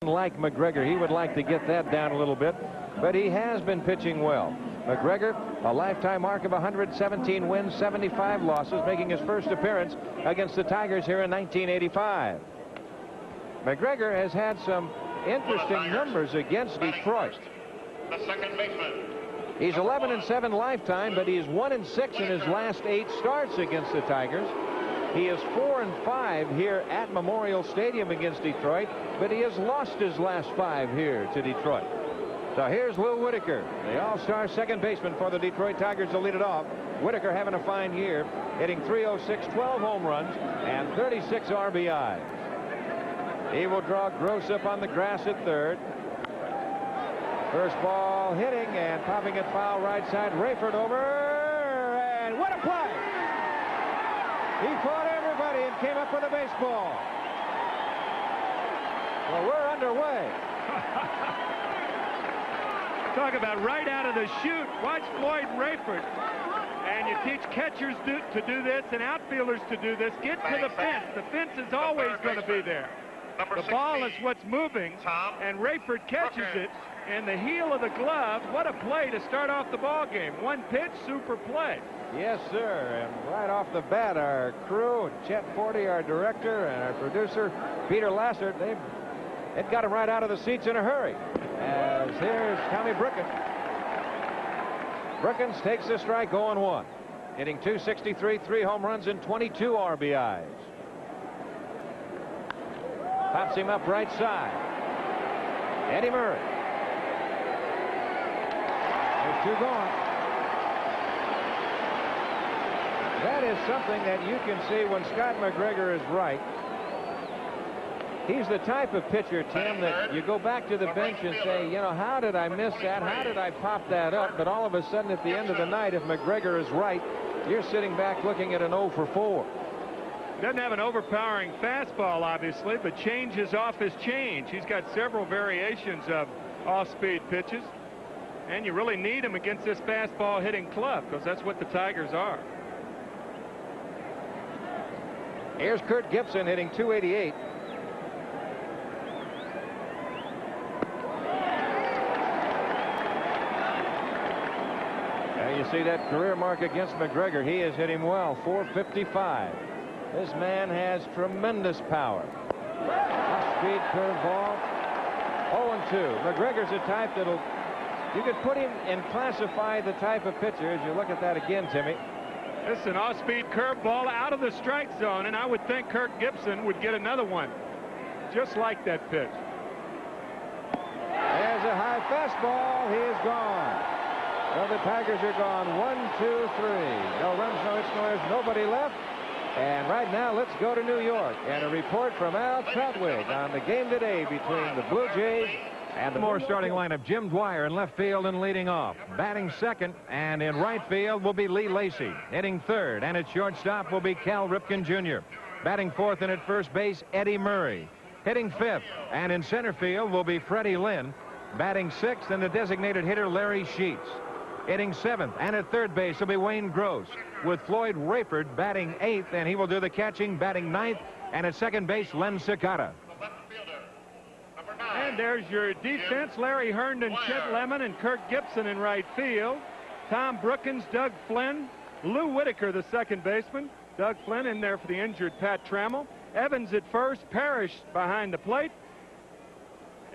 Like McGregor, he would like to get that down a little bit, but he has been pitching well. McGregor, a lifetime mark of 117 wins, 75 losses, making his first appearance against the Tigers here in 1985. McGregor has had some interesting numbers against Detroit. The second baseman. He's 11-7 lifetime, but he is 1-6 in his last 8 starts against the Tigers. He is 4-5 here at Memorial Stadium against Detroit, but he has lost his last 5 here to Detroit. So here's Lou Whitaker, the all-star second baseman for the Detroit Tigers, to lead it off. Whitaker having a fine year, hitting .306, 12 home runs, and 36 RBI. He will draw Gross up on the grass at third. First ball hitting and popping it foul right side. Rayford over, and what a play! He fought everybody and came up with a baseball. Well, we're underway. Talk about right out of the chute. Watch Floyd Rayford. And you teach catchers to do this and outfielders to do this. Get to the fence. The fence is always going to be there. The ball is what's moving, and Rayford catches it, and the heel of the glove. What a play to start off the ball game. One pitch, super play. Yes, sir. And right off the bat, our crew, Chet Forty, our director, and our producer, Peter Lassert, they've got him right out of the seats in a hurry. As here's Tommy Brookins. Brookins takes the strike, 0-1. Hitting .263, 3 home runs, and 22 RBIs. Pops him up right side. Eddie Murray. There's 2 gone. That is something that you can see when Scott McGregor is right. He's the type of pitcher, Tim, that you go back to the bench and say, you know, how did I miss that? How did I pop that up? But all of a sudden at the end of the night, if McGregor is right, you're sitting back looking at an 0 for 4. Doesn't have an overpowering fastball, obviously, but changes off his change. He's got several variations of off-speed pitches, and you really need him against this fastball hitting club, because that's what the Tigers are. Here's Kurt Gibson hitting .288. Now you see that career mark against McGregor. He is hitting well, .455. This man has tremendous power. Off-speed curveball, 0-2. McGregor's a type that'll, you could put him and classify the type of pitcher as you look at that again, Timmy. This is an off-speed curveball out of the strike zone, and I would think Kirk Gibson would get another one just like that pitch. There's a high fastball. He is gone. Well, the Tigers are gone. 1, 2, 3. No runs, no hits, no errors, nobody left. And right now, let's go to New York and a report from Al Trautwig on the game today between the Blue Jays and the more starting lineup. Jim Dwyer in left field and leading off. Batting second and in right field will be Lee Lacy. Hitting third and at shortstop will be Cal Ripken Jr. Batting fourth and at first base, Eddie Murray. Hitting fifth and in center field will be Freddie Lynn. Batting sixth and the designated hitter Larry Sheets. Hitting seventh and at third base will be Wayne Gross, with Floyd Rayford batting eighth, and he will do the catching, batting ninth, and at second base, Len Cicada. And there's your defense. Larry Herndon, Chet Lemon, and Kirk Gibson in right field. Tom Brookins, Doug Flynn, Lou Whitaker, the second baseman. Doug Flynn in there for the injured Pat Trammell. Evans at first, Parrish behind the plate.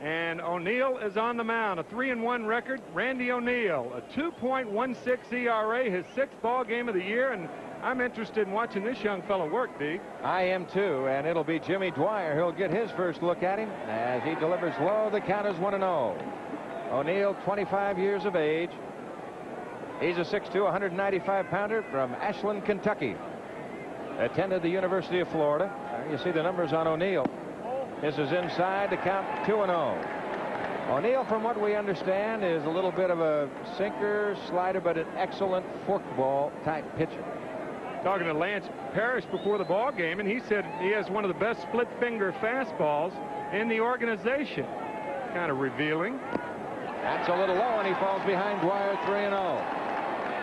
And O'Neill is on the mound, a 3-1 record. Randy O'Neill, a 2.16 ERA, his 6th ball game of the year, and I'm interested in watching this young fellow work, D. I am too, and it'll be Jimmy Dwyer who'll get his first look at him as he delivers low. The count is 1-0. O'Neill, 25 years of age. He's a 6'2", 195-pounder from Ashland, Kentucky. Attended the University of Florida. You see the numbers on O'Neill. This is inside, the count 2-0. O'Neill, from what we understand, is a little bit of a sinker, slider, but an excellent forkball type pitcher. Talking to Lance Parrish before the ball game, and he said he has one of the best split finger fastballs in the organization. Kind of revealing. That's a little low, and he falls behind Dwyer, 3-0.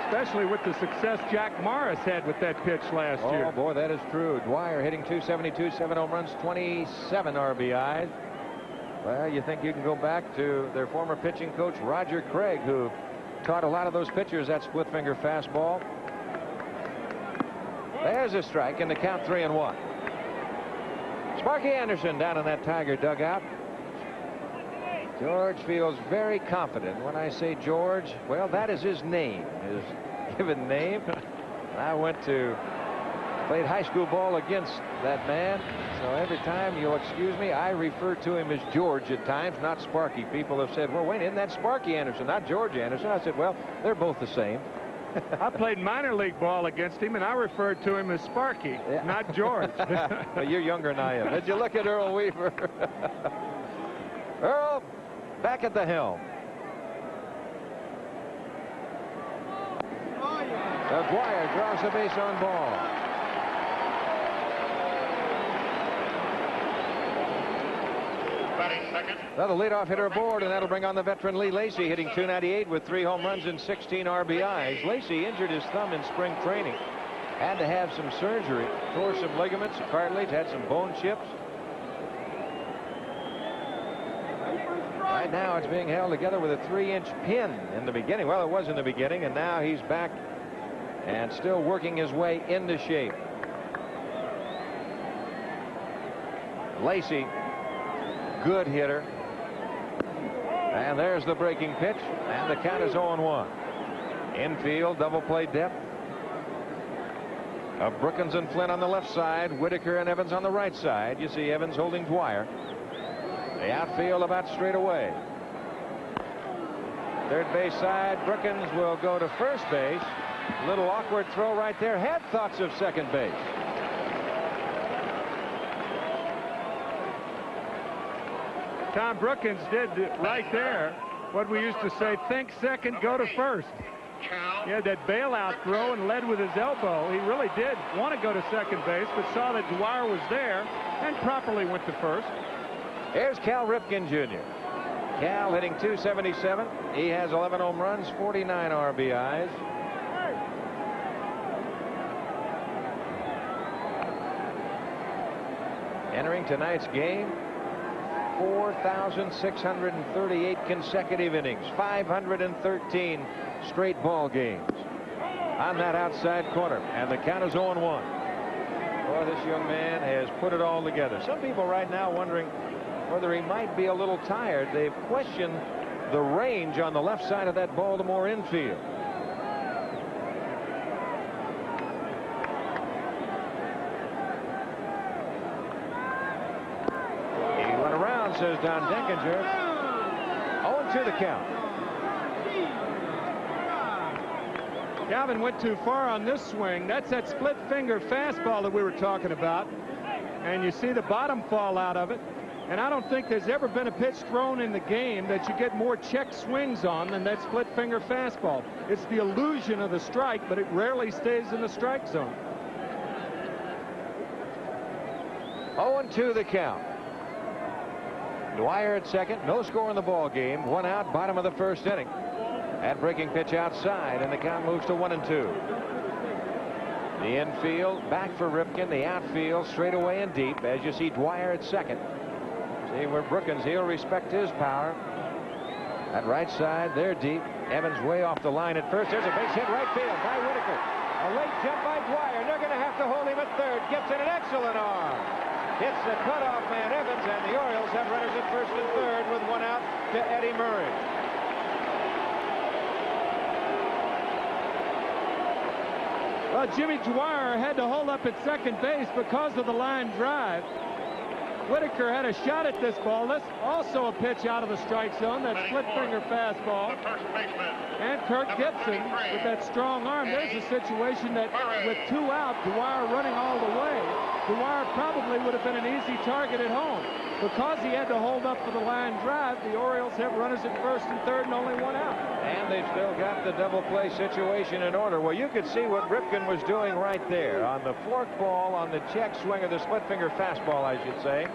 Especially with the success Jack Morris had with that pitch last year. Oh, boy, that is true. Dwyer hitting .272, 7 home runs, 27 RBIs. Well, you think you can go back to their former pitching coach, Roger Craig, who taught a lot of those pitchers that split finger fastball. There's a strike, and the count 3-1. Sparky Anderson down in that Tiger dugout. George feels very confident. When I say George, well, that is his name, his given name. I played high school ball against that man, so every time, you'll excuse me, I refer to him as George at times, not Sparky. People have said, well, wait, isn't that Sparky Anderson, not George Anderson? I said, well, they're both the same. I played minor league ball against him, and I referred to him as Sparky, not George. Well, you're younger than I am. Did you look at Earl Weaver? Earl, back at the helm. So Dwyer draws the base on ball. Now the leadoff hitter aboard, and that'll bring on the veteran Lee Lacy, hitting .298 with 3 home runs and 16 RBIs. Lacy injured his thumb in spring training. Had to have some surgery. Tore some ligaments, cartilage, had some bone chips. Right now it's being held together with a 3-inch pin in the beginning. Well, it was in the beginning, and now he's back and still working his way into shape. Lacy, good hitter. And there's the breaking pitch, and the count is 0-1. Infield, double play depth of Brookins and Flynn on the left side, Whitaker and Evans on the right side. You see Evans holding Dwyer. The outfield about straight away. Third base side, Brookins will go to first base. Little awkward throw right there. Had thoughts of second base. Tom Brookins did right there what we used to say, think second, go to first. He had that bailout throw and led with his elbow. He really did want to go to second base, but saw that Dwyer was there and properly went to first. Here's Cal Ripken Jr. Cal hitting .277. He has 11 home runs, 49 RBIs. Entering tonight's game, 4,638 consecutive innings, 513 straight ball games on that outside corner, and the count is 0-1. Boy, this young man has put it all together. Some people right now wondering whether he might be a little tired. They've questioned the range on the left side of that Baltimore infield. Says Don Denkinger. 0-2 the count. Galvin went too far on this swing. That's that split finger fastball that we were talking about, and you see the bottom fall out of it. And I don't think there's ever been a pitch thrown in the game that you get more check swings on than that split finger fastball. It's the illusion of the strike, but it rarely stays in the strike zone. 0-2 the count. Dwyer at second, no score in the ball game. 1 out, bottom of the first inning. That breaking pitch outside, and the count moves to 1-2. The infield back for Ripken. The outfield straight away and deep, as you see Dwyer at second. See where Brookins, he'll respect his power. At right side, they're deep. Evans way off the line at first. There's a base hit right field by Whitaker. A late jump by Dwyer. They're going to have to hold him at third. Gibson, an excellent arm. Hits the cutoff man Evans, and the Orioles have runners at first and third with 1 out to Eddie Murray. Well, Jimmy Dwyer had to hold up at second base because of the line drive. Whitaker had a shot at this ball. This also a pitch out of the strike zone, that split finger fastball. And Kirk Gibson with that strong arm. There's a situation that with 2 out, Dwyer running all the way, Dwyer probably would have been an easy target at home. Because he had to hold up for the line drive, the Orioles have runners at first and third and only 1 out. And they've still got the double play situation in order. Well, you could see what Ripken was doing right there on the fork ball, on the check swing, or the split finger fastball, I should say.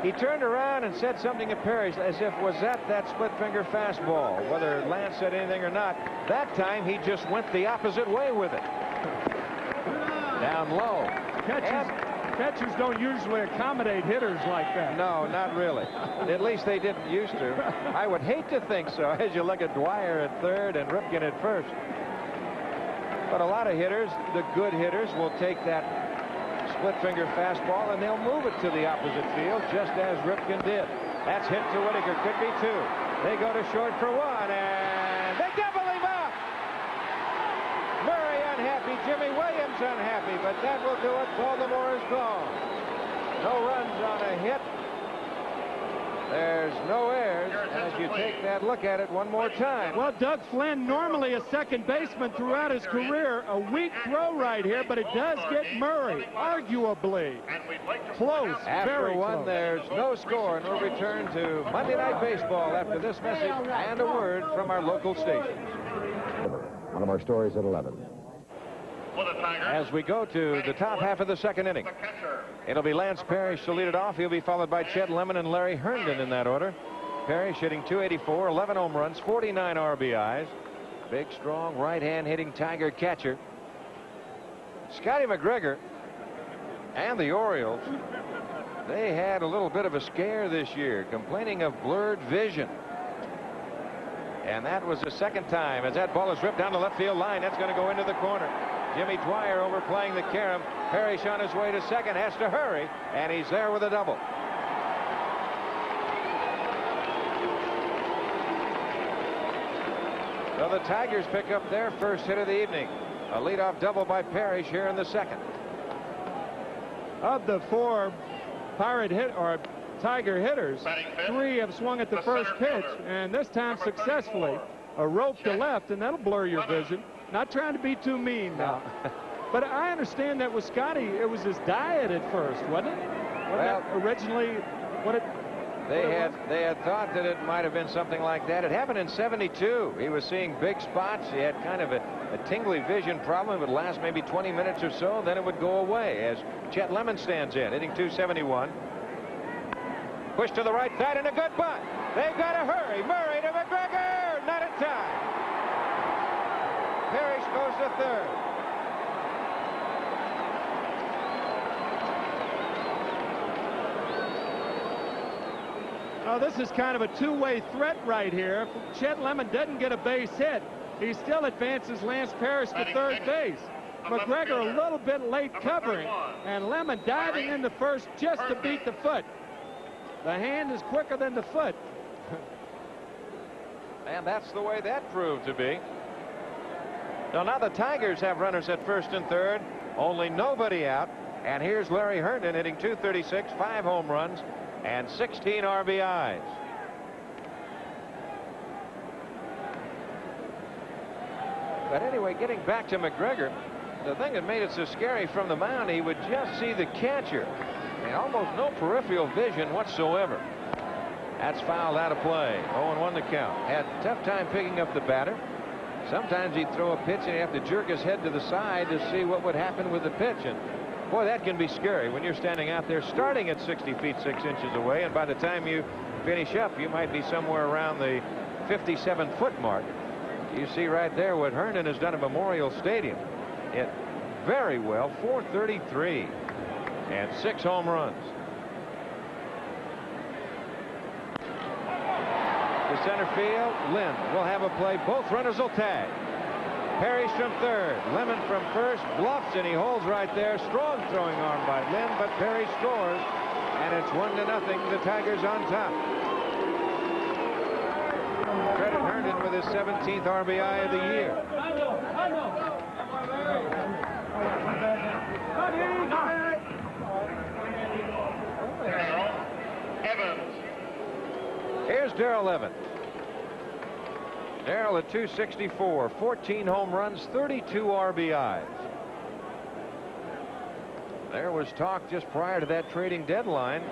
He turned around and said something to Perry as if, was that split finger fastball? Whether Lance said anything or not, that time he just went the opposite way with it. Down low. Catchers don't usually accommodate hitters like that. No, not really. At least they didn't used to. I would hate to think so as you look at Dwyer at third and Ripken at first. But a lot of hitters, the good hitters, will take that split finger fastball and they'll move it to the opposite field just as Ripken did. That's hit to Whitaker. Could be two. They go to short for one and they double him up. Murray unhappy. Jimmy Williams unhappy. But that will do it. Baltimore is gone. No runs on a hit. There's no errors as you take that look at it one more time. Well, Doug Flynn, normally a second baseman throughout his career, a weak throw right here, but it does get Murray, arguably close. After one, close. there's no score, and we'll return to Monday Night Baseball after this message and a word from our local stations. One of our stories at 11. As we go to the top half of the second inning, it'll be Lance Parrish to lead it off. He'll be followed by Chet Lemon and Larry Herndon in that order. Parrish hitting .284, 11 home runs, 49 RBIs. Big, strong, right-hand hitting Tiger catcher. Scotty McGregor and the Orioles, they had a little bit of a scare this year, complaining of blurred vision. And that was the second time as that ball is ripped down the left field line. That's going to go into the corner. Jimmy Dwyer overplaying the carom. Parrish on his way to second, has to hurry, and he's there with a double. So the Tigers pick up their first hit of the evening. A leadoff double by Parrish here in the second. Of the four Pirate hit or Tiger hitters, three have swung at the first pitch, and this time successfully. A rope to left, and that'll blur your vision. Not trying to be too mean now. But I understand that with Scotty, it was his diet at first, wasn't it? Well, originally what it... They had thought that it might have been something like that. It happened in '72. He was seeing big spots. He had kind of a tingly vision problem. It would last maybe 20 minutes or so, then it would go away as Chet Lemon stands in, hitting .271. Push to the right side and a good bunt. They've got to hurry. Murray to McGregor. Not in time. Parrish goes to third. Oh, this is kind of a two-way threat right here. If Chet Lemon doesn't get a base hit, he still advances Lance Parrish to third base. McGregor a little bit late covering, and Lemon diving into first just to beat the foot. The hand is quicker than the foot. And that's the way that proved to be. So now the Tigers have runners at first and third. Only nobody out. And here's Larry Herndon hitting .236, 5 home runs, and 16 RBIs. But anyway, getting back to McGregor, the thing that made it so scary from the mound, he would just see the catcher. And almost no peripheral vision whatsoever. That's fouled out of play. 0-1 the count. Had a tough time picking up the batter. Sometimes he'd throw a pitch and he'd have to jerk his head to the side to see what would happen with the pitch. And boy, that can be scary when you're standing out there starting at 60 feet 6 inches away, and by the time you finish up, you might be somewhere around the 57-foot mark. You see right there what Herndon has done at Memorial Stadium. It very well, 433 and 6 home runs. To center field, Lynn will have a play. Both runners will tag. Parrish from third, Lemon from first, bluffs, and he holds right there. Strong throwing arm by Lynn, but Parrish scores, and it's 1-0. The Tigers on top. Credit Herndon with his 17th RBI of the year. Evans. Here's Darrell Evans. Darrell at .264, 14 home runs, 32 RBIs. There was talk just prior to that trading deadline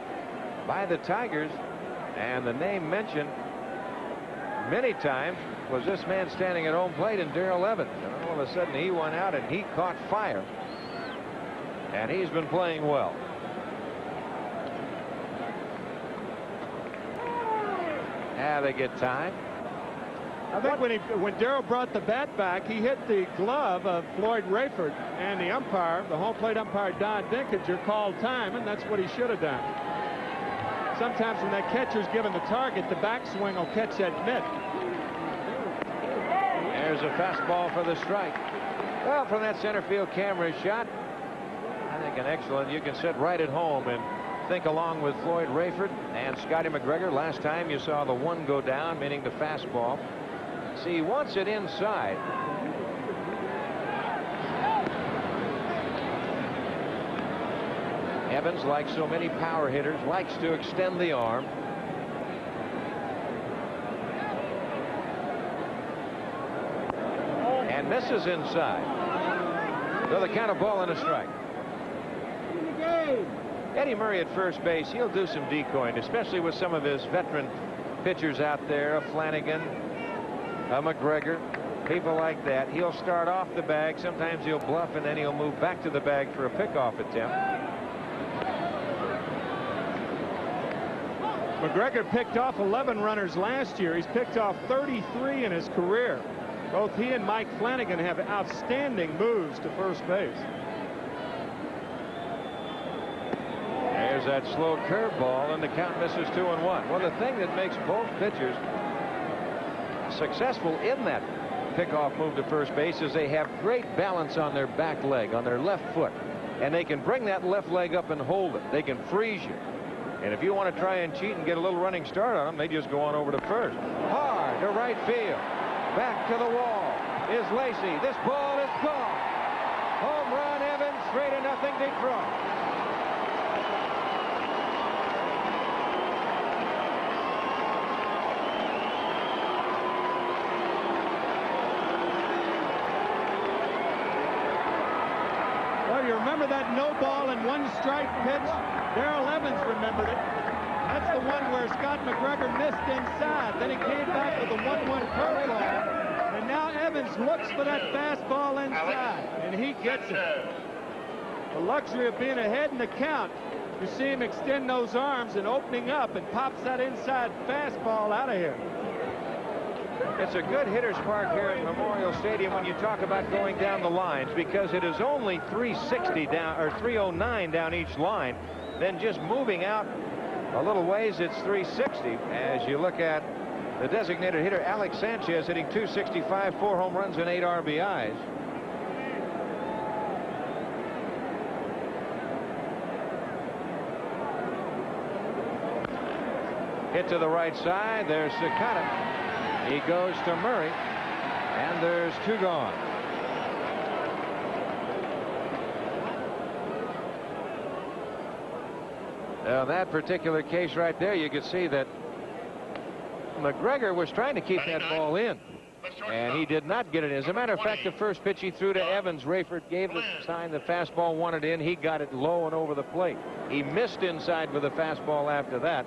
by the Tigers, and the name mentioned many times was this man standing at home plate in Darrell Evans. And all of a sudden he went out and he caught fire. And he's been playing well. Now they get time. I think when Darrell brought the bat back, he hit the glove of Floyd Rayford, and the umpire, the home plate umpire Don Dinkinger, called time, and that's what he should have done. Sometimes when that catcher's given the target, the backswing will catch that mitt. There's a fastball for the strike. Well, from that center field camera shot, I think an excellent. You can sit right at home and think along with Floyd Rayford and Scotty McGregor. Last time you saw the one go down, meaning the fastball. See, he wants it inside. Evans, like so many power hitters, likes to extend the arm. And misses inside. So the count of ball and a strike. Eddie Murray at first base, he'll do some decoying, especially with some of his veteran pitchers out there, a Flanagan, a McGregor, people like that. He'll start off the bag. Sometimes he'll bluff, and then he'll move back to the bag for a pickoff attempt. McGregor picked off 11 runners last year. He's picked off 33 in his career. Both he and Mike Flanagan have outstanding moves to first base. There's that slow curveball, and the count misses 2-1. Well, the thing that makes both pitchers successful in that pickoff move to first base is they have great balance on their back leg, on their left foot, and they can bring that left leg up and hold it. They can freeze you, and if you want to try and cheat and get a little running start on them, they just go on over to first. Hard to right field. Back to the wall is Lacy. This ball is gone. Home run, Evans. 3-0 Detroit. Well, you remember that no ball and one strike pitch? Darrell Evans remembered it. That's the one where Scott McGregor missed inside. Then he came back with a 1-1 curveball. And now Evans looks for that fastball inside, and he gets it. The luxury of being ahead in the count. You see him extend those arms and opening up, and pops that inside fastball out of here. It's a good hitter's park here at Memorial Stadium when you talk about going down the lines, because it is only 360 down, or 309 down each line. Then just moving out a little ways, it's 360. As you look at the designated hitter, Alex Sanchez, hitting .265, 4 home runs and 8 RBIs. Hit to the right side. There's Sakata. He goes to Murray, and there's 2 gone. Now, that particular case right there, you could see that McGregor was trying to keep that ball in, and he did not get it. As a matter of fact, the first pitch he threw to Evans, Rayford gave the sign the fastball wanted in. He got it low and over the plate. He missed inside with the fastball after that.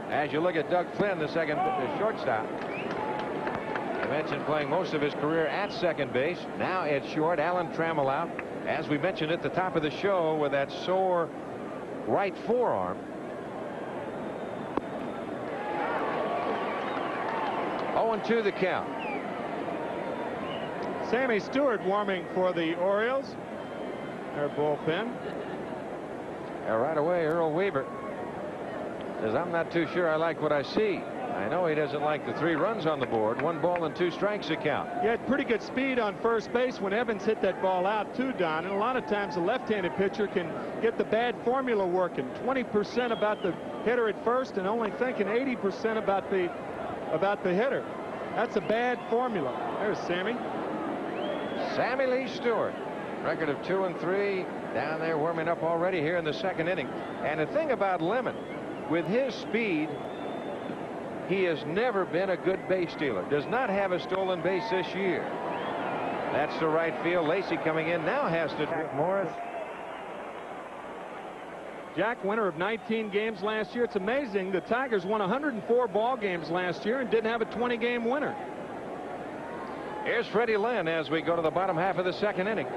As you look at Doug Flynn, the shortstop, I mentioned playing most of his career at second base. Now at short, Alan Trammell out, as we mentioned at the top of the show, with that sore right forearm. 0-2 the count. Sammy Stewart warming for the Orioles. Their bullpen. Right away, Earl Weaver says, I'm not too sure I like what I see. I know he doesn't like the 3 runs on the board. 1 ball and 2 strikes account. He had pretty good speed on first base when Evans hit that ball out too, Don. And a lot of times a left-handed pitcher can get the bad formula working. 20% about the hitter at first, and only thinking 80% about the hitter. That's a bad formula. There's Sammy. Sammy Lee Stewart, record of 2-3, down there warming up already here in the 2nd inning. And the thing about Lemon, with his speed, he has never been a good base stealer. Does not have a stolen base this year. That's the right field. Lacy coming in now has to. Jack Morris. Jack, winner of 19 games last year. It's amazing. The Tigers won 104 ball games last year and didn't have a 20-game winner. Here's Freddie Lynn as we go to the bottom half of the 2nd inning.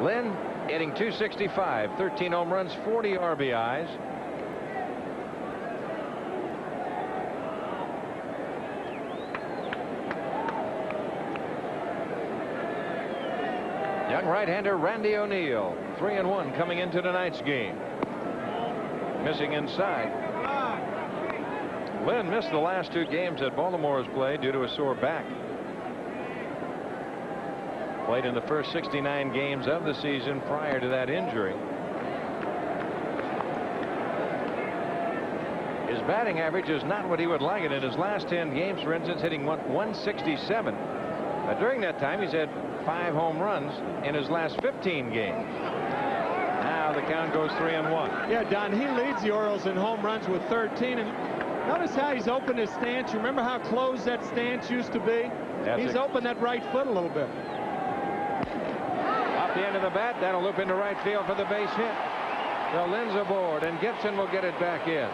Lynn hitting .265, 13 home runs, 40 RBIs. Young right-hander Randy O'Neal, 3-1 coming into tonight's game. Missing inside. Lynn missed the last 2 games that Baltimore has played due to a sore back. Played in the first 69 games of the season prior to that injury. His batting average is not what he would like it. In his last 10 games, for instance, hitting 167. During that time, he's had 5 home runs in his last 15 games. Now the count goes 3-1. Yeah, Don, he leads the Orioles in home runs with 13. And notice how he's opened his stance. You remember how closed that stance used to be? He's opened that right foot a little bit. Off the end of the bat, that'll loop into right field for the base hit. So Lynn's aboard, and Gibson will get it back in.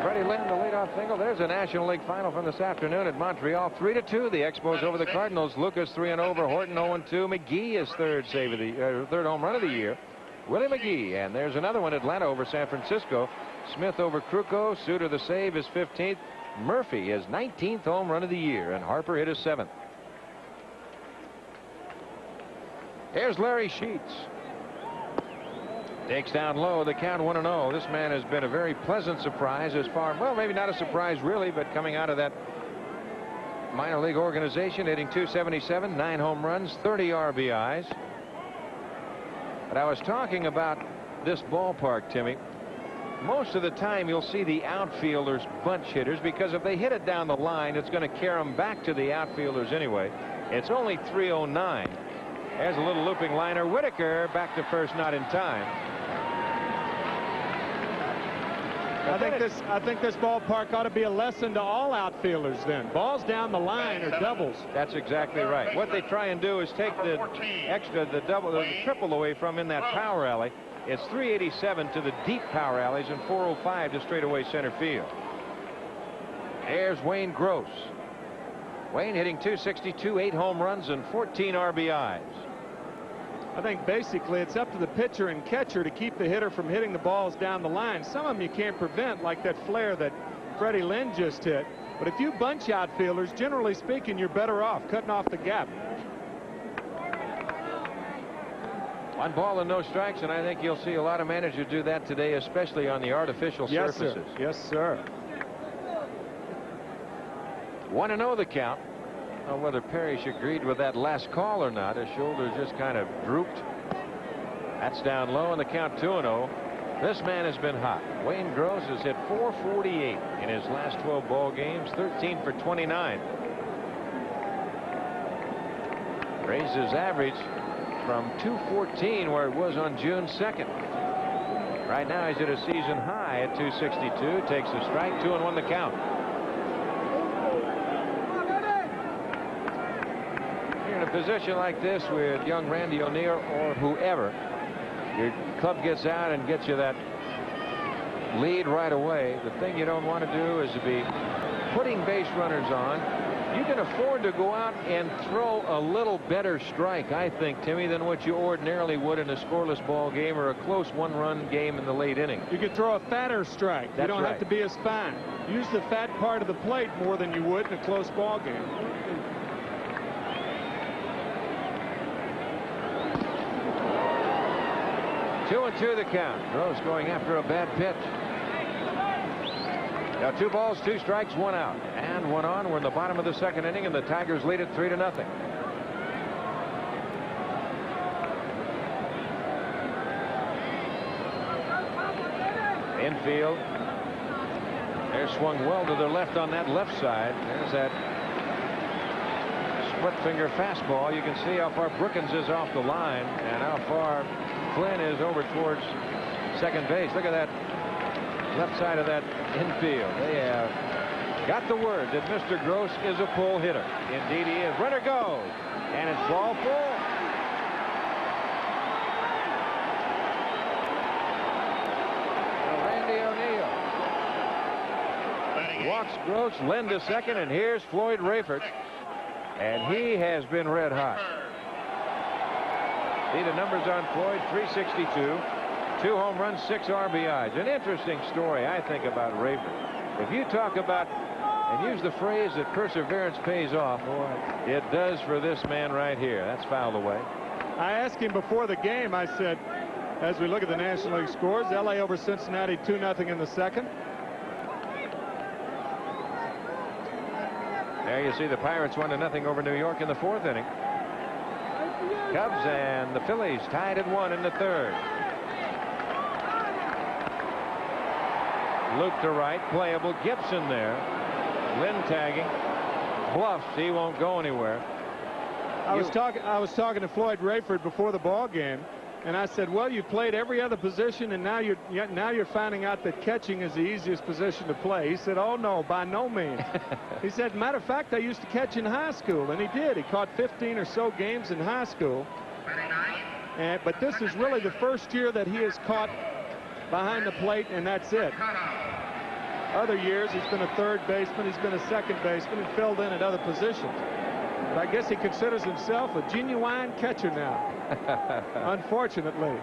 Freddie Lynn, the leadoff single. There's a National League final from this afternoon at Montreal. 3-2. The Expos over the Cardinals. Lucas 3-0 over Horton 0-2. McGee is third home run of the year. Willie McGee. And there's another one. Atlanta over San Francisco. Smith over Kruko. Suter the save is 15th. Murphy is 19th home run of the year, and Harper hit his 7th. Here's Larry Sheets. Takes down low, the count 1-0. This man has been a very pleasant surprise as far, well, maybe not a surprise really, but coming out of that minor league organization, hitting .277, 9 home runs, 30 RBIs. But I was talking about this ballpark, Timmy. Most of the time you'll see the outfielders bunch hitters, because if they hit it down the line, it's going to carry them back to the outfielders anyway. It's only 309. There's a little looping liner. Whitaker back to first, not in time. I think this ballpark ought to be a lesson to all outfielders then. Balls down the line are doubles. That's exactly right. What they try and do is take the triple away from in that power alley. It's 387 to the deep power alleys and 405 to straightaway center field. There's Wayne Gross. Wayne hitting .262, 8 home runs and 14 RBIs. I think basically it's up to the pitcher and catcher to keep the hitter from hitting the balls down the line. Some of them you can't prevent, like that flare that Freddie Lynn just hit. But if you bunch outfielders, generally speaking, you're better off cutting off the gap. 1 ball and no strikes, and I think you'll see a lot of managers do that today, especially on the artificial surfaces. Sir. Yes, sir. 1-0 the count. I don't know whether Parrish agreed with that last call or not. His shoulders just kind of drooped. That's down low, and the count 2-0. This man has been hot. Wayne Gross has hit .448 in his last 12 ball games, 13 for 29. Raised his average from .214 where it was on June 2nd. Right now he's at a season high at .262. Takes a strike, 2-1 the count. In a position like this with young Randy O'Neal or whoever, your club gets out and gets you that lead right away. The thing you don't want to do is to be putting base runners on. You can afford to go out and throw a little better strike, I think, Timmy, than what you ordinarily would in a scoreless ball game or a close 1-run game in the late inning. You could throw a fatter strike. You don't have to be as fine. Use the fat part of the plate more than you would in a close ball game. 2-2 the count. Gross going after a bad pitch. Now 2 balls, 2 strikes, 1 out, and 1 on. We're in the bottom of the 2nd inning, and the Tigers lead it 3-0. Infield. They're swung well to their left on that left side. There's that split finger fastball. You can see how far Brookins is off the line and how far Flynn is over towards second base. Look at that left side of that infield. They have got the word that Mr. Gross is a pull hitter. Indeed he is. Runner goes, and it's ball 4. Randy O'Neal walks Gross, Lynn to second, and here's Floyd Rayford, and he has been red hot. See the numbers on Floyd: 362, 2 home runs, 6 RBIs. An interesting story, I think, about Rayford. If you talk about and use the phrase that perseverance pays off. Boy, It does for this man right here. That's fouled away. I asked him before the game, I said, as we look at the National League scores, LA over Cincinnati 2-0 in the second. There you see the Pirates 1-0 over New York in the fourth inning. Cubs and the Phillies tied at 1 in the third. Loop to right, playable. Gibson there. Lynn tagging. Bluffs. He won't go anywhere. I was talking to Floyd Rayford before the ball game, and I said, well, you played every other position, and now you're finding out that catching is the easiest position to play. He said, oh no, by no means. He said, matter of fact, I used to catch in high school, and he did. He caught 15 or so games in high school. But this is really the first year that he has caught behind the plate, and that's it. Other years, he's been a third baseman, he's been a second baseman, and filled in at other positions. But I guess he considers himself a genuine catcher now. Unfortunately.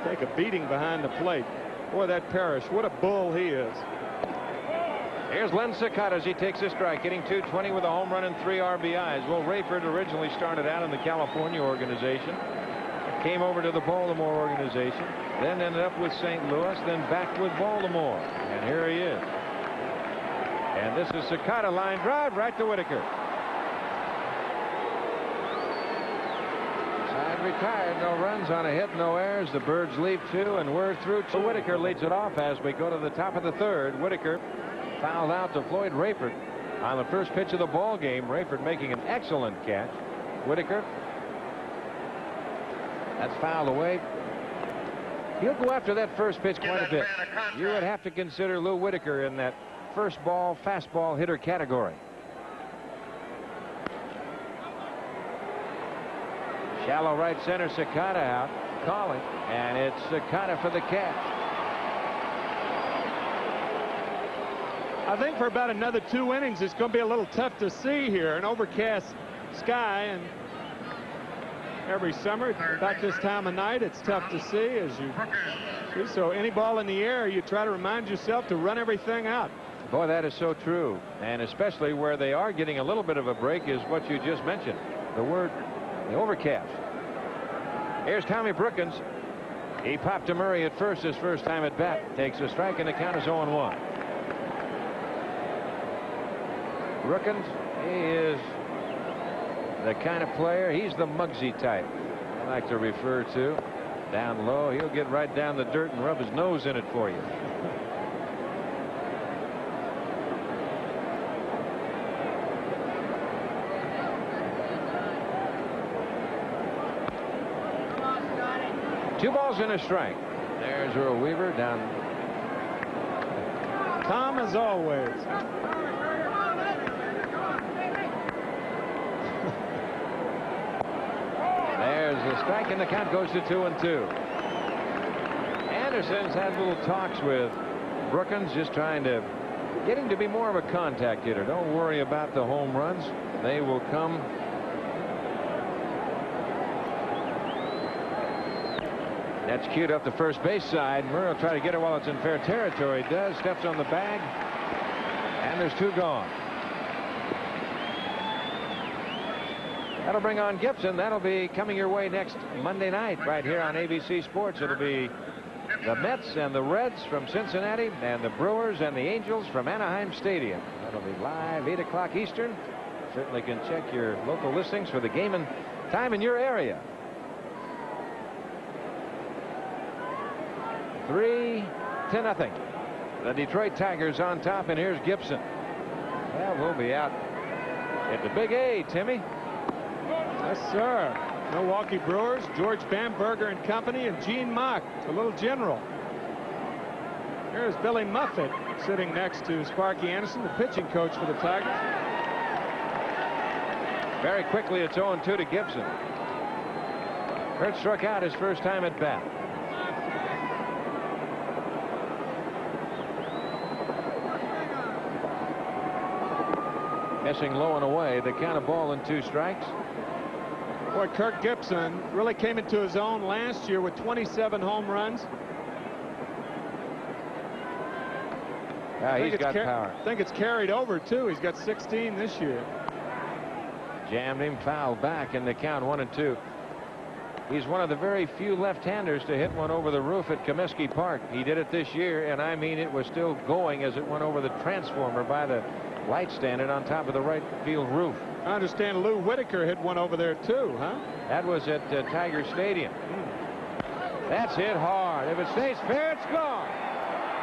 Take a beating behind the plate. Boy, that Parrish, what a bull he is. Here's Len Secada as he takes a strike, hitting .220 with a home run and 3 RBIs. Well, Rayford originally started out in the California organization, came over to the Baltimore organization, then ended up with St. Louis, then back with Baltimore. And here he is. And this is Secada, line drive right to Whitaker. Side retired, no runs on a hit, no errors. The Birds leave 2, and we're through 2. Whitaker leads it off as we go to the top of the third. Whitaker fouled out to Floyd Rayford on the first pitch of the ball game. Rayford making an excellent catch. Whitaker. That's fouled away. He'll go after that first pitch quite a bit. You would have to consider Lou Whitaker in that first ball fastball hitter category. Shallow right center, Secada out calling, and it's Secada for the catch. I think for about another 2 innings it's going to be a little tough to see here. An overcast sky, and every summer about this time of night it's tough to see, as you see. So any ball in the air, you try to remind yourself to run everything out. Boy, that is so true, and especially where they are getting a little bit of a break is what you just mentioned, the overcast. Here's Tommy Brookins. He popped to Murray at first his first time at bat. Takes a strike, and the count is 0-1. Brookins, he is the kind of player, he's the Muggsy type I like to refer to. Down low, he'll get right down the dirt and rub his nose in it for you. Two balls and a strike. There's Earl Weaver down. Tom, as always. There's a strike, and the count goes to 2-2. Anderson's had little talks with Brookins, just trying to get him to be more of a contact hitter. Don't worry about the home runs. They will come. That's queued up the first base side. Murray will try to get it while it's in fair territory. Does. Steps on the bag. And there's 2 gone. That'll bring on Gibson. That'll be coming your way next Monday night right here on ABC Sports. It'll be the Mets and the Reds from Cincinnati, and the Brewers and the Angels from Anaheim Stadium. That'll be live 8 o'clock Eastern. Certainly can check your local listings for the game and time in your area. 3-0. The Detroit Tigers on top, and here's Gibson. Well, we'll be out at the Big A, Timmy. Yes, sir. Milwaukee Brewers, George Bamberger and company, and Gene Mock, the little general. Here's Billy Muffet sitting next to Sparky Anderson, the pitching coach for the Tigers. Very quickly, it's 0-2 to Gibson. Kurt struck out his first time at bat. Missing low and away. The count of 1-2 strikes. Boy, Kirk Gibson really came into his own last year with 27 home runs. He's got power. I think it's carried over, too. He's got 16 this year. Jammed him, fouled back in the count 1-2. He's one of the very few left-handers to hit one over the roof at Comiskey Park. He did it this year, and I mean it was still going as it went over the transformer by the light standard on top of the right field roof. I understand Lou Whitaker hit one over there, too, huh? That was at Tiger Stadium. That's hit hard. If it stays fair, it's gone.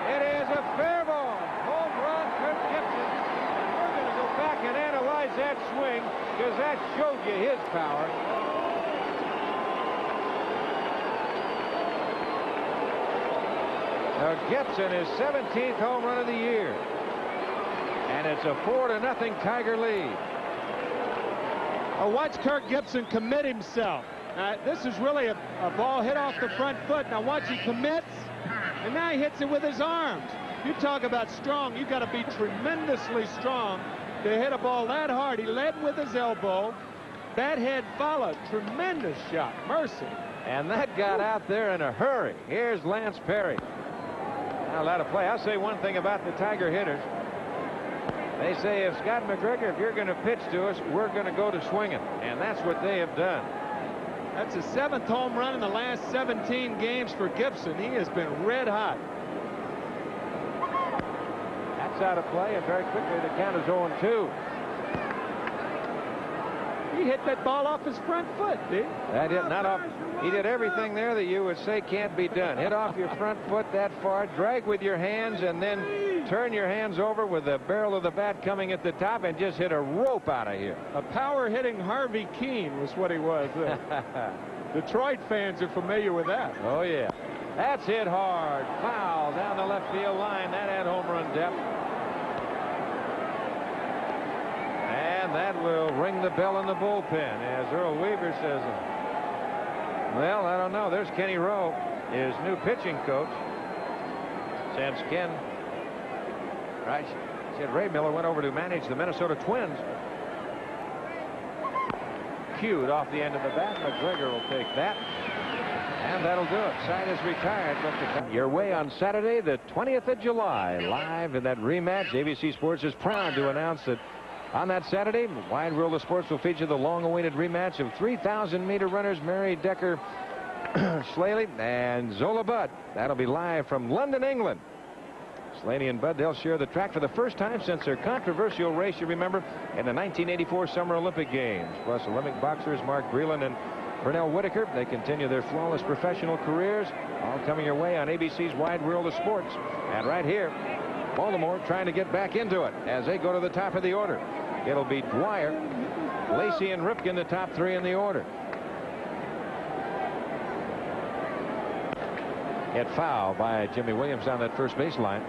It is a fair ball. Home run, Kirk Gibson. We're going to go back and analyze that swing because that showed you his power. Now Gibson is 17th home run of the year. And it's a 4-0 Tiger lead. Watch Kirk Gibson commit himself. This is really a ball hit off the front foot. Now watch, he commits, and now he hits it with his arms. You talk about strong. You've got to be tremendously strong to hit a ball that hard. He led with his elbow. Bat head followed. Tremendous shot. Mercy. And that got out there in a hurry. Here's Lance Perry. Now let it play. I'll say one thing about the Tiger hitters. They say, if Scott McGregor, if you're going to pitch to us, we're going to go to swinging. And that's what they have done. That's his 7th home run in the last 17 games for Gibson. He has been red hot. That's out of play, and very quickly the count is 0-2. He hit that ball off his front foot, did he? That hit not off. He did everything there that you would say can't be done. Hit off your front foot that far, drag with your hands, and then turn your hands over with the barrel of the bat coming at the top and just hit a rope out of here. A power-hitting Harvey Keene was what he was. Detroit fans are familiar with that. Oh, yeah. That's hit hard. Foul down the left field line. That had home run depth. And that will ring the bell in the bullpen, as Earl Weaver says. Well, I don't know. There's Kenny Rowe, his new pitching coach. Since Ken, right, said Ray Miller went over to manage the Minnesota Twins. Cued off the end of the bat. McGregor will take that. And that'll do it. Side is retired. But your way on Saturday, the 20th of July, live in that rematch. ABC Sports is proud to announce that on that Saturday, Wide World of Sports will feature the long-awaited rematch of 3,000-meter runners Mary Decker Slaley and Zola Budd. That'll be live from London, England. Slaney and Budd, they'll share the track for the first time since their controversial race, you remember, in the 1984 Summer Olympic Games. Plus, Olympic boxers Mark Breland and Pernell Whitaker, they continue their flawless professional careers, all coming your way on ABC's Wide World of Sports. And right here, Baltimore trying to get back into it as they go to the top of the order. It'll be Dwyer, Lacey, and Ripken, the top 3 in the order. Hit foul by Jimmy Williams on that first baseline.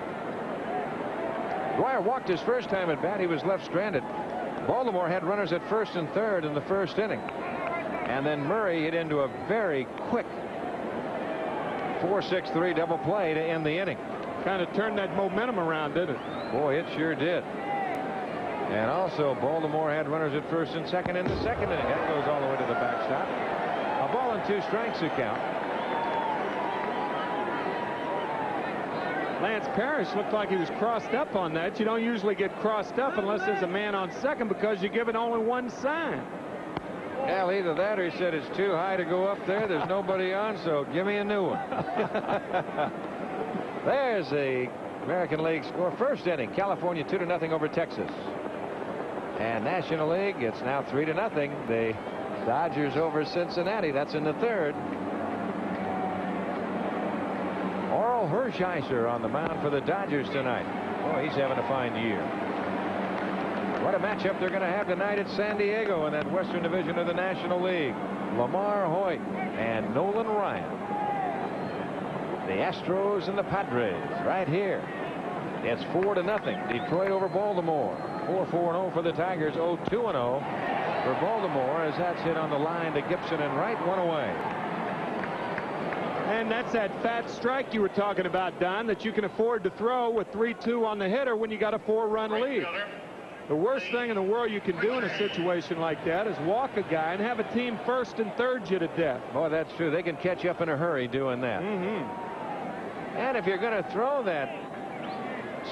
Dwyer walked his first time at bat. He was left stranded. Baltimore had runners at first and third in the first inning. And then Murray hit into a very quick 4-6-3 double play to end the inning. Kind of turned that momentum around, didn't it? Boy, it sure did. And also, Baltimore had runners at first and second in the second inning. That goes all the way to the backstop. A ball and 2 strikes to count. Lance Parrish looked like he was crossed up on that. You don't usually get crossed up unless there's a man on second because you give it only one sign. Well, either that or he said it's too high to go up there. There's nobody on, so give me a new one. There's the American League score. First inning, California 2-0 over Texas. And National League, it's now 3-0. The Dodgers over Cincinnati. That's in the third. Oral Hershiser on the mound for the Dodgers tonight. Oh, he's having a fine year. What a matchup they're going to have tonight at San Diego in that Western Division of the National League. Lamar Hoyt and Nolan Ryan. The Astros and the Padres right here. It's 4-0. Detroit over Baltimore. 4-4-0 for the Tigers. 0-2-0 for Baltimore as that's hit on the line to Gibson and right, one away. And that's that fat strike you were talking about, Don, that you can afford to throw with 3-2 on the hitter when you got a 4-run lead. The worst thing in the world you can do in a situation like that is walk a guy and have a team first and third you to death. Boy, that's true. They can catch you up in a hurry doing that. Mm-hmm. And if you're going to throw that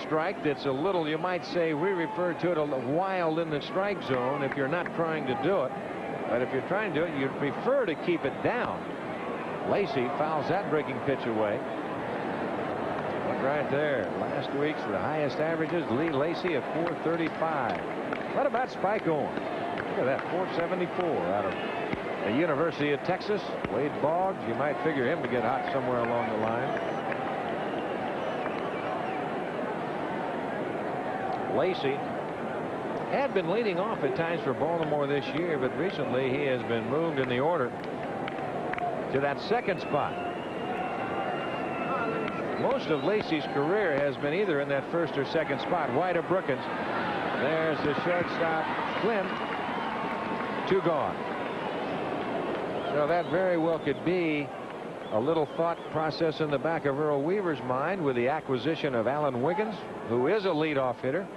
strike that's a little, you might say, we refer to it a wild in the strike zone if you're not trying to do it. But if you're trying to do it, you'd prefer to keep it down. Lacey fouls that breaking pitch away. Look right there. Last week's the highest averages. Lee Lacey at 435. What about Spike Owen? Look at that, 474 out of the University of Texas. Wade Boggs, you might figure him to get hot somewhere along the line. Lacey had been leading off at times for Baltimore this year, but recently he has been moved in the order to that second spot. Most of Lacey's career has been either in that first or second spot. Wide of Brookins. There's the shortstop, Flynn. 2 gone. So that very well could be a little thought process in the back of Earl Weaver's mind with the acquisition of Alan Wiggins, who is a leadoff hitter,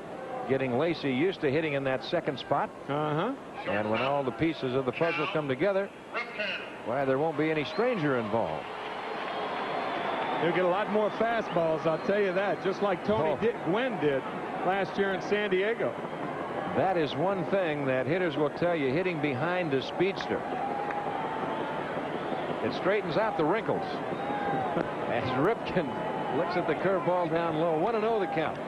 getting Lacey used to hitting in that second spot. And when all the pieces of the puzzle come together, why, there won't be any stranger involved. He'll get a lot more fastballs, I'll tell you that, just like Tony Gwynn did last year in San Diego. That is one thing that hitters will tell you, hitting behind a speedster. It straightens out the wrinkles. As Ripken looks at the curveball down low. 1-0 the count.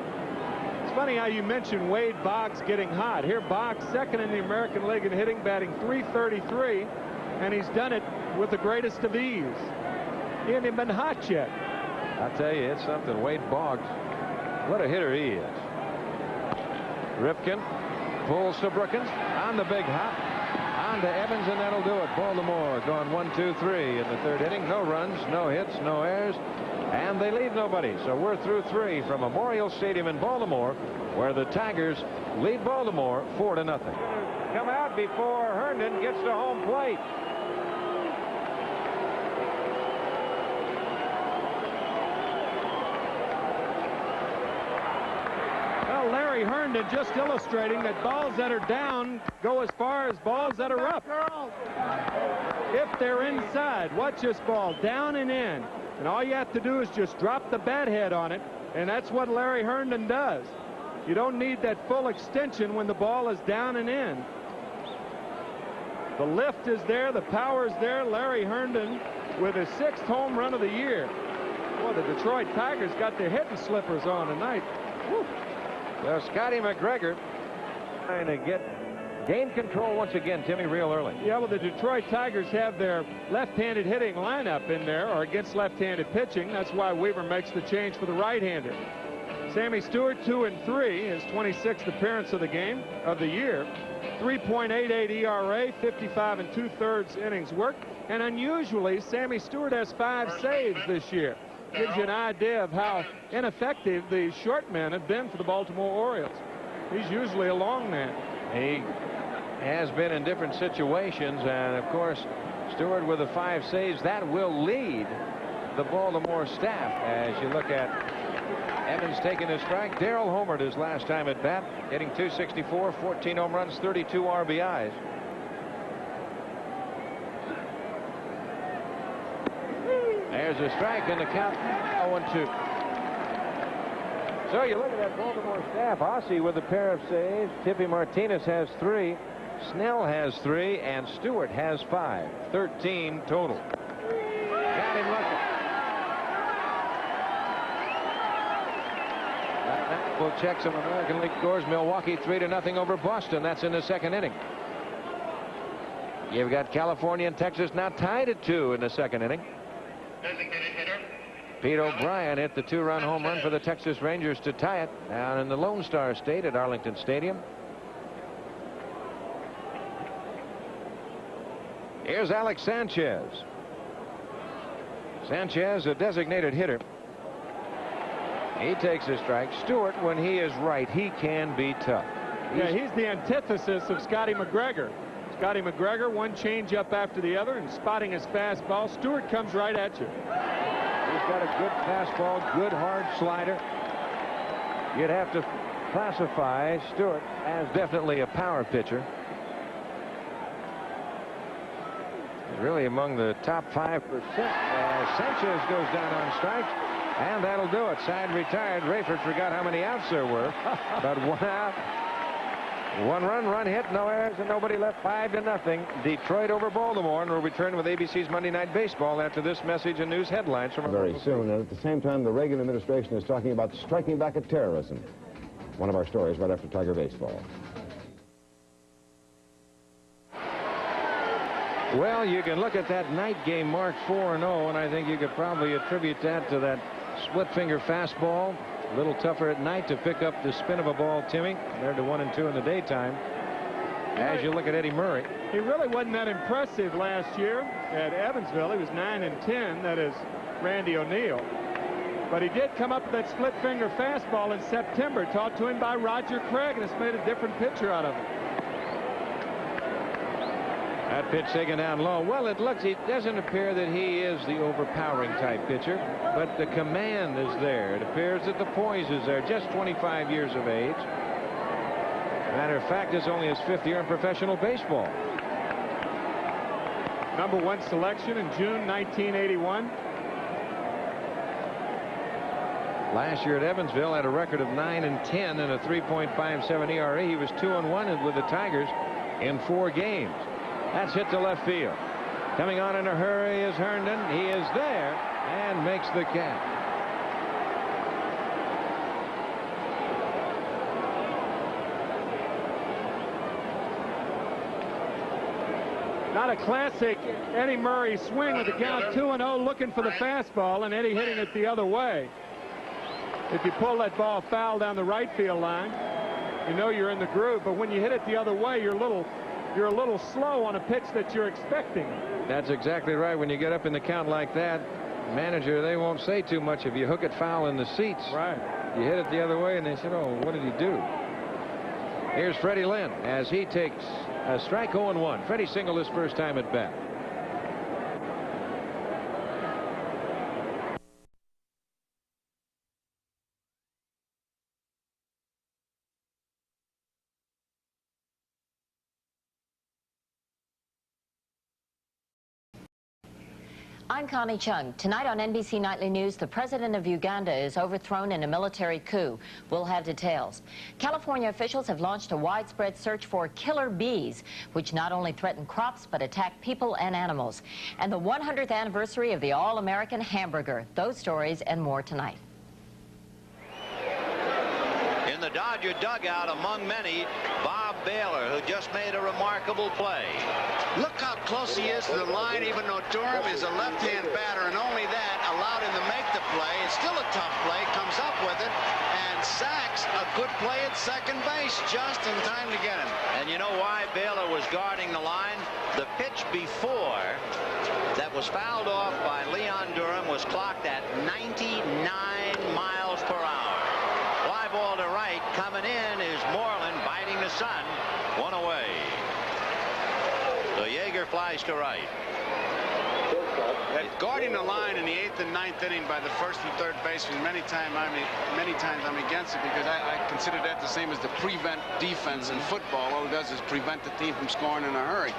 It's funny how you mentioned Wade Boggs getting hot. Here Boggs second in the American League in hitting, batting .333, and he's done it with the greatest of ease. He hasn't been hot yet. I'll tell you, it's something. Wade Boggs, what a hitter he is. Ripken pulls to Brookins on the big hop. On to Evans, and that'll do it. Baltimore gone 1-2-3 in the third inning. No runs, no hits, no errors, and they leave nobody. So we're through 3 from Memorial Stadium in Baltimore, where the Tigers lead Baltimore 4-0. Come out before Herndon gets to home plate. Larry Herndon just illustrating that balls that are down go as far as balls that are up. If they're inside, watch this ball, down and in. And all you have to do is just drop the bat head on it, and that's what Larry Herndon does. You don't need that full extension when the ball is down and in. The lift is there, the power is there. Larry Herndon with his 6th home run of the year. Boy, the Detroit Tigers got their hitting slippers on tonight. Woo. Well, Scotty McGregor trying to gain control once again, Timmy, real early. Yeah, well, the Detroit Tigers have their left-handed hitting lineup in there, or against left-handed pitching. That's why Weaver makes the change for the right-hander. Sammy Stewart, 2-3, his 26th appearance of the year. 3.88 ERA, 55 2/3 innings worked. And unusually, Sammy Stewart has 5 saves this year. Gives you an idea of how ineffective the short men have been for the Baltimore Orioles. He's usually a long man. He has been in different situations, and of course Stewart with the 5 saves, that will lead the Baltimore staff. As you look at Evans taking a strike, Darrell homered his last time at bat, hitting .264, 14 home runs, 32 RBIs. There's a strike in the count, 0-2. So you look at that Baltimore staff. Ossie with a pair of saves. Tippy Martinez has 3. Snell has 3, and Stewart has 5. 13 total. Got him looking. We'll check some American League scores. Milwaukee 3-0 over Boston. That's in the second inning. You've got California and Texas now tied at 2 in the second inning. Pete O'Brien hit the 2-run home run for the Texas Rangers to tie it down in the Lone Star State at Arlington Stadium. Here's Alex Sanchez. Sanchez, a designated hitter. He takes a strike. Stewart, when he is right, he can be tough. He's the antithesis of Scotty McGregor. Scotty McGregor, one changeup after the other and spotting his fastball. Stewart comes right at you. He's got a good fastball, good hard slider. You'd have to classify Stewart as definitely a power pitcher. He's really among the top 5%. Sanchez goes down on strikes. And that'll do it. Side retired. Rayford forgot how many outs there were. But 1 out. 1 run hit, no errors, and nobody left. 5-0. Detroit over Baltimore, and we'll return with ABC's Monday Night Baseball after this message and news headlines from very soon. And at the same time, the Reagan administration is talking about striking back at terrorism. One of our stories right after Tiger Baseball. Well, you can look at that night game marked 4-0, and I think you could probably attribute that to that split finger fastball. A little tougher at night to pick up the spin of a ball, Timmy, compared to 1 and 2 in the daytime. As you look at Eddie Murray. He really wasn't that impressive last year at Evansville. He was 9 and 10. That is Randy O'Neal. But he did come up with that split finger fastball in September, taught to him by Roger Craig, and it's made a different pitcher out of him. That pitch taken down low. Well, it doesn't appear that he is the overpowering type pitcher, but the command is there. It appears that the poise is there. Just 25 years of age. Matter of fact, it's only his 5th year in professional baseball. Number 1 selection in June 1981. Last year at Evansville had a record of 9 and 10 and a 3.57 ERA. He was 2-1 with the Tigers in 4 games. That's hit to left field. Coming on in a hurry is Herndon. He is there and makes the catch. Not a classic Eddie Murray swing with the count 2-0, looking for the fastball, and Eddie hitting it the other way. If you pull that ball foul down the right field line, you know you're in the groove, but when you hit it the other way, you're a little slow on a pitch that you're expecting. That's exactly right. When you get up in the count like that, manager, they won't say too much if you hook it foul in the seats. Right. You hit it the other way, and they said, oh, what did he do? Here's Freddie Lynn as he takes a strike 0-1. Freddie singled his first time at bat. I'm Connie Chung. Tonight on NBC Nightly News, the president of Uganda is overthrown in a military coup. We'll have details. California officials have launched a widespread search for killer bees, which not only threaten crops but attack people and animals. And the 100th anniversary of the All-American hamburger. Those stories and more tonight. In the Dodger dugout, among many, Bob Baylor, who just made a remarkable play. Look how close he is to the line, even though Durham is a left-hand batter, and only that allowed him to make the play. It's still a tough play, comes up with it, and sacks a good play at second base just in time to get him. And you know why Baylor was guarding the line? The pitch before that was fouled off by Leon Durham was clocked at 99 miles per hour. Fly ball to right, coming in is Moreland, biting the sun, 1 away. So Yeager flies to right. Guarding the line in the 8th and 9th inning by the first and third baseman, many times I'm against it, because I consider that the same as the prevent defense in football. All it does is prevent the team from scoring in a hurry.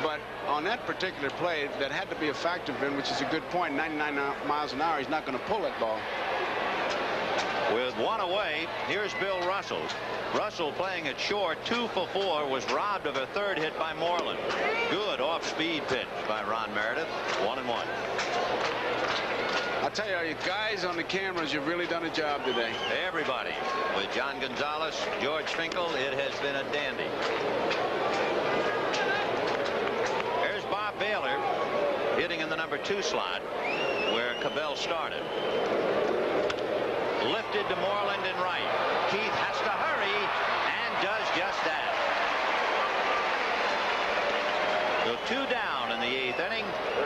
But on that particular play, that had to be a factor for him, which is a good point. 99 miles an hour, he's not going to pull that ball. With 1 away, here's Bill Russell. Russell playing it short, 2 for 4, was robbed of a third hit by Moreland. Good off-speed pitch by Ron Meredith. 1-1. I'll tell you guys on the cameras, you've really done a job today. Everybody. With John Gonzalez, George Finkel, it has been a dandy. Here's Bob Baylor hitting in the number 2 slot where Cabell started. Lifted to Moreland in right. Keith has to hurry and does just that. So 2 down in the 8th inning,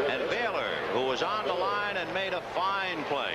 and Baylor, who was on the line and made a fine play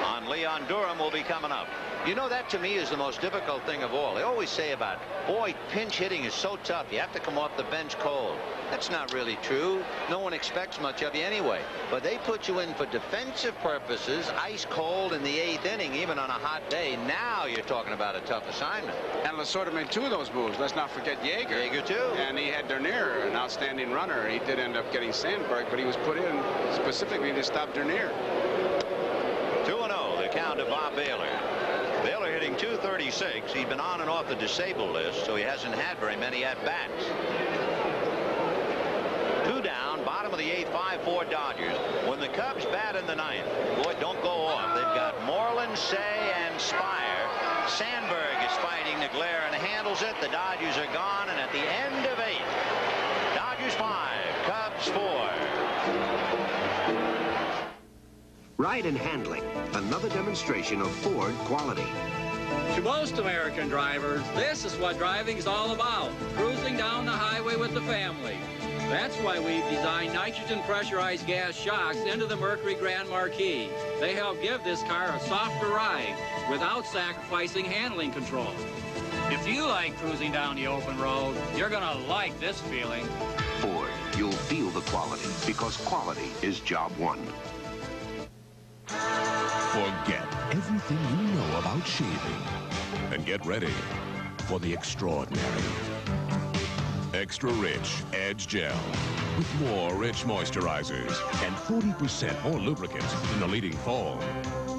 on Leon Durham, will be coming up. You know, that to me is the most difficult thing of all. They always say about, boy, pinch hitting is so tough. You have to come off the bench cold. That's not really true. No one expects much of you anyway. But they put you in for defensive purposes, ice cold in the 8th inning, even on a hot day. Now you're talking about a tough assignment. And Lasorda made 2 of those moves. Let's not forget Yeager. Yeager, too. And he had Dernier, an outstanding runner. He did end up getting Sandberg, but he was put in specifically to stop Dernier. count to Bob Baylor. Baylor hitting .236. He's been on and off the disabled list, so he hasn't had very many at-bats. 2 down, bottom of the 8th, 5-4 Dodgers. When the Cubs bat in the 9th, boy, don't go off. They've got Moreland, Say, and Spire. Sandberg is fighting the glare and handles it. The Dodgers are gone, and at the end of 8, Dodgers 5, Cubs 4. Ride and handling, another demonstration of Ford quality. To most American drivers, this is what driving's all about, cruising down the highway with the family. That's why we've designed nitrogen pressurized gas shocks into the Mercury Grand Marquis. They help give this car a softer ride without sacrificing handling control. If you like cruising down the open road, you're gonna like this feeling. Ford, you'll feel the quality because quality is job one. Forget everything you know about shaving and get ready for the extraordinary. Extra Rich Edge Gel with more rich moisturizers and 40% more lubricant than the leading foam.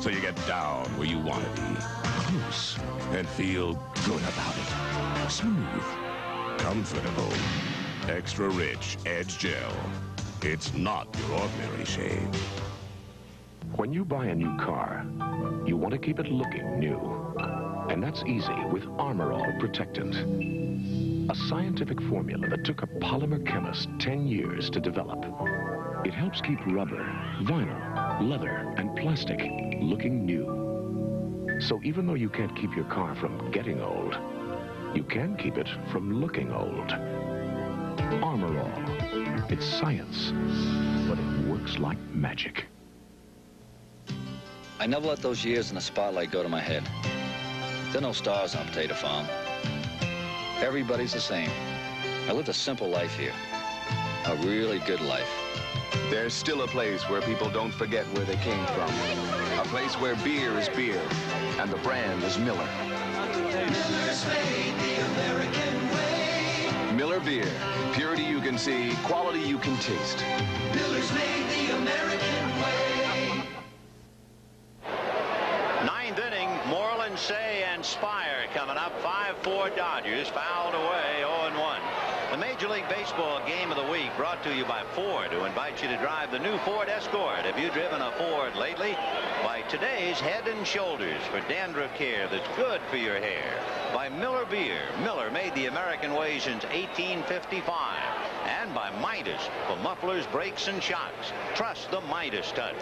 So you get down where you want to be, close, and feel good about it. Smooth, comfortable. Extra Rich Edge Gel. It's not your ordinary shave. When you buy a new car, you want to keep it looking new. And that's easy with Armorall Protectant. A scientific formula that took a polymer chemist 10 years to develop. It helps keep rubber, vinyl, leather, and plastic looking new. So even though you can't keep your car from getting old, you can keep it from looking old. Armorall. It's science, but it works like magic. I never let those years in the spotlight go to my head. There are no stars on Potato Farm. Everybody's the same. I lived a simple life here. A really good life. There's still a place where people don't forget where they came from. A place where beer is beer, and the brand is Miller. Miller's made the American way. Miller Beer. Purity you can see, quality you can taste. Miller's made the American way. 9th inning, Moreland, Say, and Spire coming up. 5-4 Dodgers, fouled away, 0-1. The Major League Baseball game of the week brought to you by Ford, who invite you to drive the new Ford Escort. Have you driven a Ford lately? By today's Head and Shoulders for dandruff care that's good for your hair. By Miller Beer. Miller made the American way since 1855. And by Midas for mufflers, brakes, and shocks. Trust the Midas touch.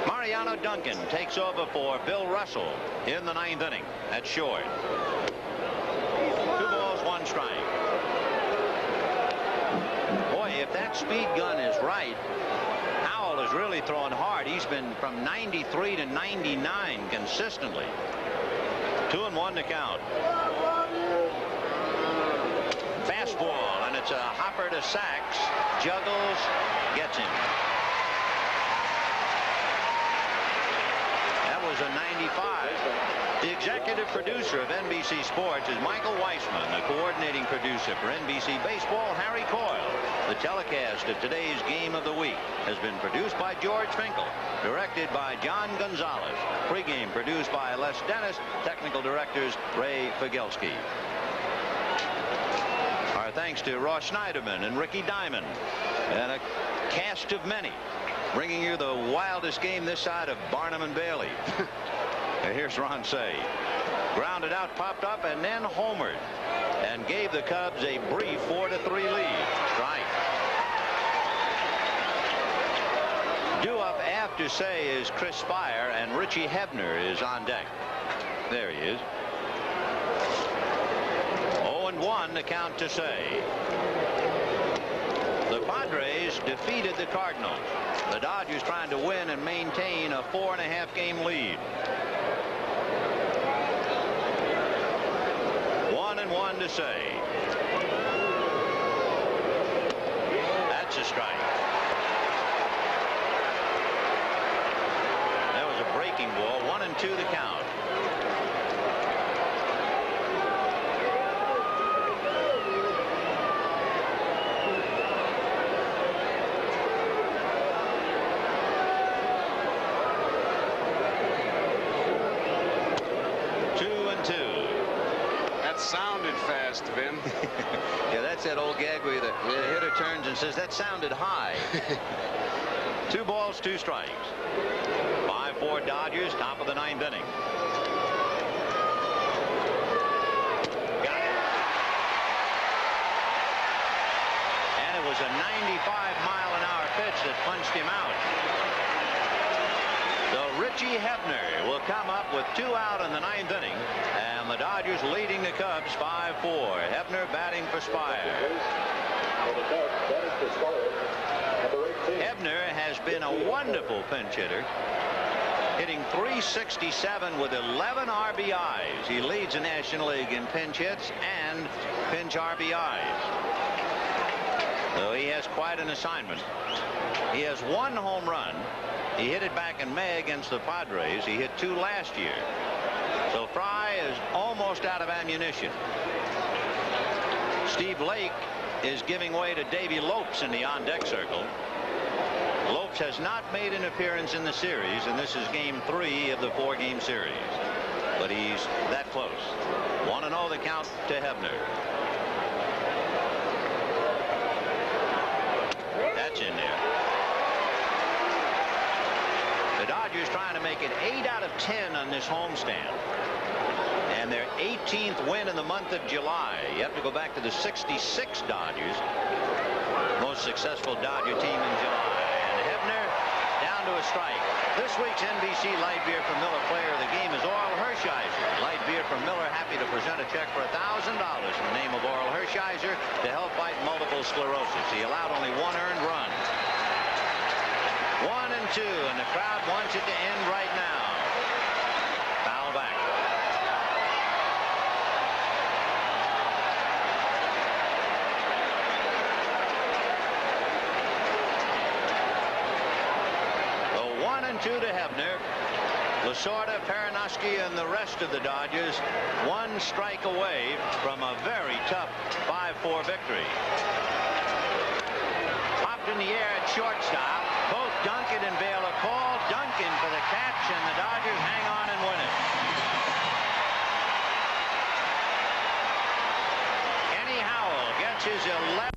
Mariano Duncan takes over for Bill Russell in the 9th inning at short. 2 balls, 1 strike. Boy, if that speed gun is right, Howell is really throwing hard. He's been from 93 to 99 consistently. 2-1 to count. Fastball, and it's a hopper to Sachs. Juggles, gets him. That was a 95. The executive producer of NBC Sports is Michael Weissman. The coordinating producer for NBC Baseball, Harry Coyle. The telecast of today's Game of the Week has been produced by George Finkel, directed by John Gonzalez. Pregame produced by Les Dennis, technical directors Ray Figelski. Our thanks to Ross Schneiderman and Ricky Diamond, and a cast of many, bringing you the wildest game this side of Barnum and Bailey. Here's Ron Say. Grounded out, popped up, and then homered, and gave the Cubs a brief 4-3 lead. Strike. Due up after Say is Chris Spire, and Richie Hebner is on deck. There he is. 0-1 to count to Say. The Padres defeated the Cardinals. The Dodgers trying to win and maintain a 4.5 game lead. 1-1 to Say. That's a strike. That was a breaking ball. 1-2 to count. That sounded fast, Vin. Yeah, that's that old gag where the hitter turns and says, that sounded high. 2 balls, 2 strikes. 5-4 Dodgers, top of the 9th inning. Got it. And it was a 95-mile-an-hour pitch that punched him out. So Richie Hebner will come up with 2 out in the 9th inning, and the Dodgers leading the Cubs 5-4. Hebner batting for Spire. Hebner has been a wonderful pinch hitter, hitting .367 with 11 RBIs. He leads the National League in pinch hits and pinch RBIs. So he has quite an assignment. He has 1 home run. He hit it back in May against the Padres. He hit 2 last year. So Fry is almost out of ammunition. Steve Lake is giving way to Davey Lopes in the on-deck circle. Lopes has not made an appearance in the series, and this is game 3 of the 4-game series. But he's that close. 1-0 the count to Hebner. That's in there. The Dodgers trying to make it 8 out of 10 on this homestand. And their 18th win in the month of July. You have to go back to the '66 Dodgers. Most successful Dodger team in July. And Hebner down to a strike. This week's NBC Light Beer from Miller player of the game is Oral Hershiser. Light Beer from Miller happy to present a check for $1,000 in the name of Oral Hershiser to help fight multiple sclerosis. He allowed only 1 earned run. 1 and 2, and the crowd wants it to end right now. Foul back. So 1 and 2 to Hebner. Lasorda, Perinoski, and the rest of the Dodgers 1 strike away from a very tough 5-4 victory. Popped in the air at shortstop. Both Duncan and Baylor call. Duncan for the catch, and the Dodgers hang on and win it. Kenny Howell gets his 11th.